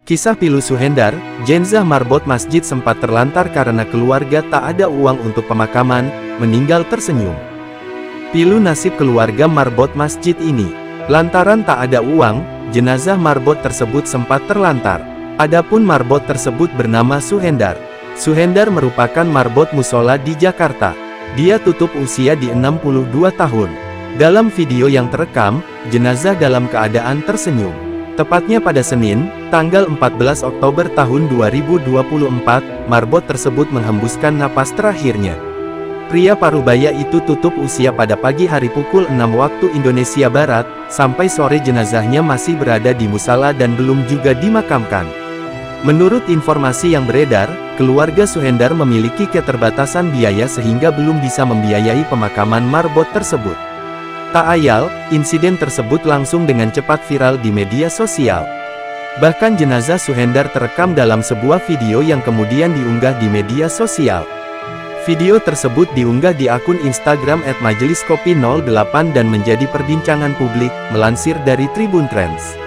Kisah pilu Suhendar, jenazah marbot masjid sempat terlantar karena keluarga tak ada uang untuk pemakaman, meninggal tersenyum. Pilu nasib keluarga marbot masjid ini. Lantaran tak ada uang, jenazah marbot tersebut sempat terlantar. Adapun marbot tersebut bernama Suhendar. Suhendar merupakan marbot musola di Jakarta. Dia tutup usia di 62 tahun. Dalam video yang terekam, jenazah dalam keadaan tersenyum. Tepatnya pada Senin, tanggal 14 Oktober tahun 2024, marbot tersebut menghembuskan napas terakhirnya. Pria parubaya itu tutup usia pada pagi hari pukul 6 waktu Indonesia Barat, sampai sore jenazahnya masih berada di musala dan belum juga dimakamkan. Menurut informasi yang beredar, keluarga Suhendar memiliki keterbatasan biaya sehingga belum bisa membiayai pemakaman marbot tersebut. Tak ayal, insiden tersebut langsung dengan cepat viral di media sosial. Bahkan jenazah Suhendar terekam dalam sebuah video yang kemudian diunggah di media sosial. Video tersebut diunggah di akun Instagram @majeliskopi08 dan menjadi perbincangan publik, melansir dari Tribun Trends.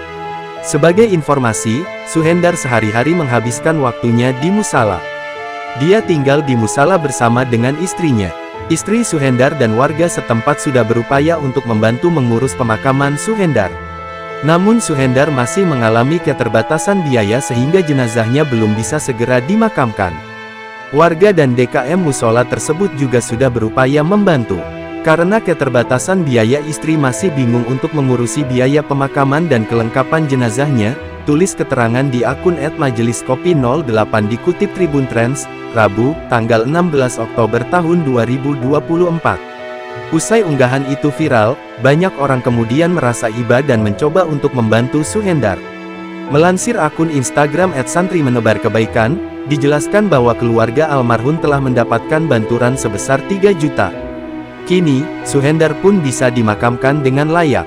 Sebagai informasi, Suhendar sehari-hari menghabiskan waktunya di musala. Dia tinggal di musala bersama dengan istrinya. Istri Suhendar dan warga setempat sudah berupaya untuk membantu mengurus pemakaman Suhendar. Namun Suhendar masih mengalami keterbatasan biaya sehingga jenazahnya belum bisa segera dimakamkan. Warga dan DKM musola tersebut juga sudah berupaya membantu. Karena keterbatasan biaya, istri masih bingung untuk mengurusi biaya pemakaman dan kelengkapan jenazahnya, tulis keterangan di akun @majeliskopi08 dikutip Tribun Trends, Rabu, tanggal 16 Oktober tahun 2024. Usai unggahan itu viral, banyak orang kemudian merasa iba dan mencoba untuk membantu Suhendar. Melansir akun Instagram @santri_menebar_kebaikan, dijelaskan bahwa keluarga almarhum telah mendapatkan bantuan sebesar 3 juta. Kini, Suhendar pun bisa dimakamkan dengan layak.